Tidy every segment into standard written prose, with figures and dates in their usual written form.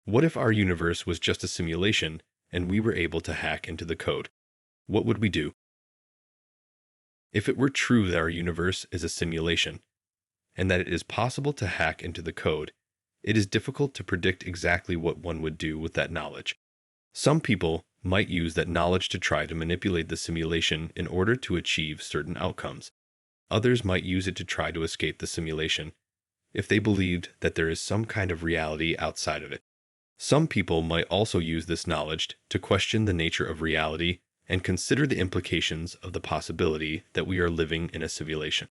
What if our universe was just a simulation and we were able to hack into the code? What would we do? If it were true that our universe is a simulation and that it is possible to hack into the code, it is difficult to predict exactly what one would do with that knowledge. Some people might use that knowledge to try to manipulate the simulation in order to achieve certain outcomes. Others might use it to try to escape the simulation if they believed that there is some kind of reality outside of it. Some people might also use this knowledge to question the nature of reality and consider the implications of the possibility that we are living in a simulation.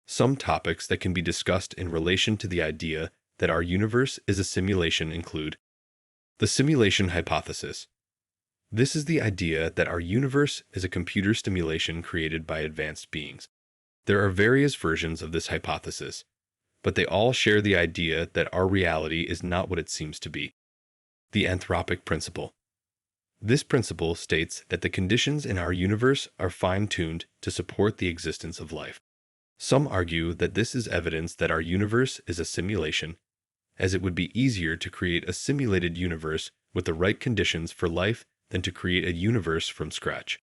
Some topics that can be discussed in relation to the idea that our universe is a simulation include the simulation hypothesis. This is the idea that our universe is a computer simulation created by advanced beings. There are various versions of this hypothesis, but they all share the idea that our reality is not what it seems to be. The anthropic principle. This principle states that the conditions in our universe are fine-tuned to support the existence of life. Some argue that this is evidence that our universe is a simulation, as it would be easier to create a simulated universe with the right conditions for life than to create a universe from scratch.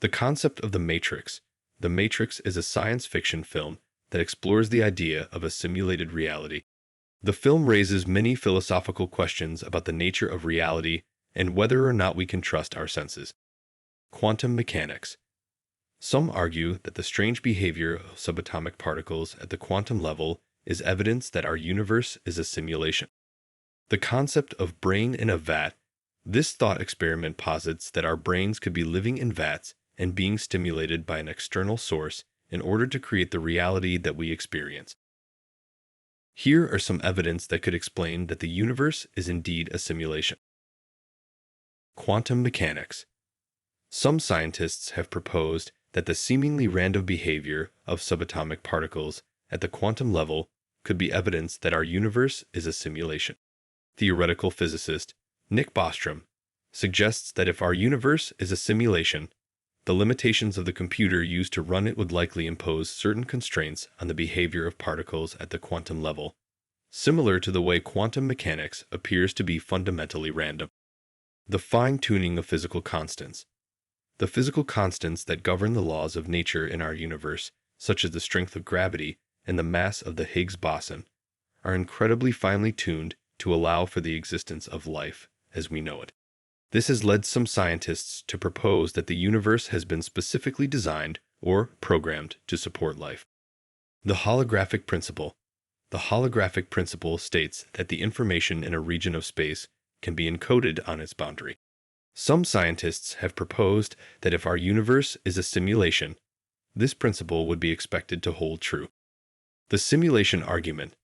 The concept of the Matrix. The Matrix is a science fiction film that explores the idea of a simulated reality. The film raises many philosophical questions about the nature of reality and whether or not we can trust our senses. Quantum mechanics. Some argue that the strange behavior of subatomic particles at the quantum level is evidence that our universe is a simulation. The concept of brain in a vat. This thought experiment posits that our brains could be living in vats and being stimulated by an external source in order to create the reality that we experience. Here are some evidence that could explain that the universe is indeed a simulation. Quantum mechanics. Some scientists have proposed that the seemingly random behavior of subatomic particles at the quantum level could be evidence that our universe is a simulation. Theoretical physicist Nick Bostrom suggests that if our universe is a simulation, the limitations of the computer used to run it would likely impose certain constraints on the behavior of particles at the quantum level, similar to the way quantum mechanics appears to be fundamentally random. The fine-tuning of physical constants. The physical constants that govern the laws of nature in our universe, such as the strength of gravity and the mass of the Higgs boson, are incredibly finely tuned to allow for the existence of life as we know it. This has led some scientists to propose that the universe has been specifically designed or programmed to support life. The holographic principle. The holographic principle states that the information in a region of space can be encoded on its boundary. Some scientists have proposed that if our universe is a simulation, this principle would be expected to hold true. The simulation argument.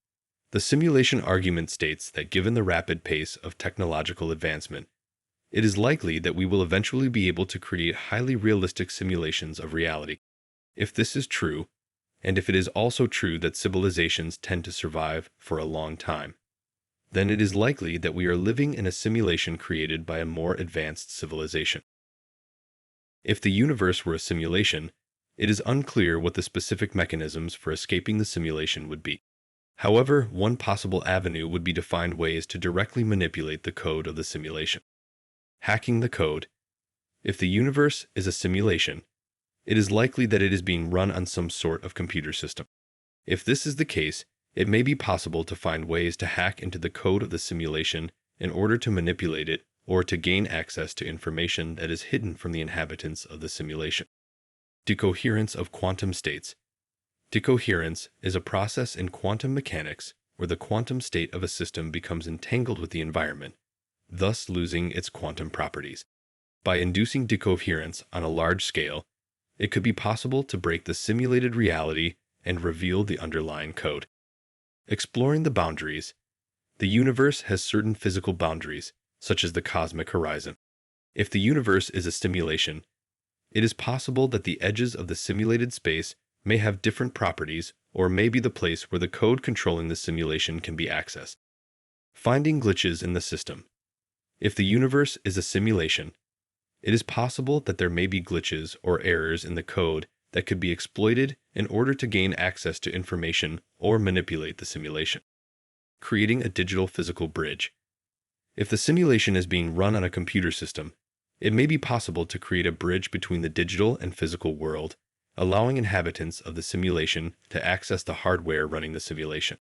The simulation argument states that given the rapid pace of technological advancement, it is likely that we will eventually be able to create highly realistic simulations of reality. If this is true, and if it is also true that civilizations tend to survive for a long time, then it is likely that we are living in a simulation created by a more advanced civilization. If the universe were a simulation, it is unclear what the specific mechanisms for escaping the simulation would be. However, one possible avenue would be to find ways to directly manipulate the code of the simulation. Hacking the code. If the universe is a simulation, it is likely that it is being run on some sort of computer system. If this is the case, it may be possible to find ways to hack into the code of the simulation in order to manipulate it or to gain access to information that is hidden from the inhabitants of the simulation. Decoherence of quantum states. Decoherence is a process in quantum mechanics where the quantum state of a system becomes entangled with the environment, thus losing its quantum properties. By inducing decoherence on a large scale, it could be possible to break the simulated reality and reveal the underlying code. Exploring the boundaries. The universe has certain physical boundaries, such as the cosmic horizon. If the universe is a simulation, it is possible that the edges of the simulated space may have different properties or may be the place where the code controlling the simulation can be accessed. Finding glitches in the system. If the universe is a simulation, it is possible that there may be glitches or errors in the code that could be exploited in order to gain access to information or manipulate the simulation. Creating a digital physical bridge. If the simulation is being run on a computer system, it may be possible to create a bridge between the digital and physical world, allowing inhabitants of the simulation to access the hardware running the simulation.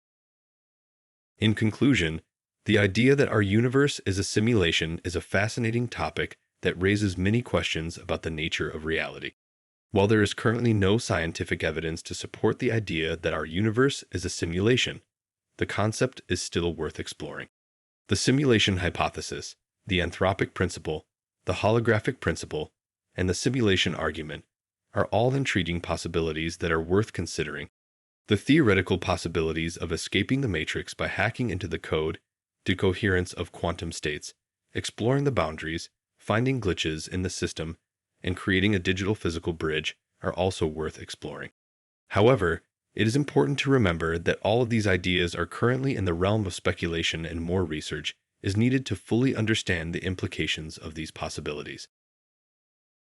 In conclusion, the idea that our universe is a simulation is a fascinating topic that raises many questions about the nature of reality. While there is currently no scientific evidence to support the idea that our universe is a simulation, the concept is still worth exploring. The simulation hypothesis, the anthropic principle, the holographic principle, and the simulation argument are all intriguing possibilities that are worth considering. The theoretical possibilities of escaping the matrix by hacking into the code, decoherence of quantum states, exploring the boundaries, finding glitches in the system, and creating a digital physical bridge are also worth exploring. However, it is important to remember that all of these ideas are currently in the realm of speculation, and more research is needed to fully understand the implications of these possibilities.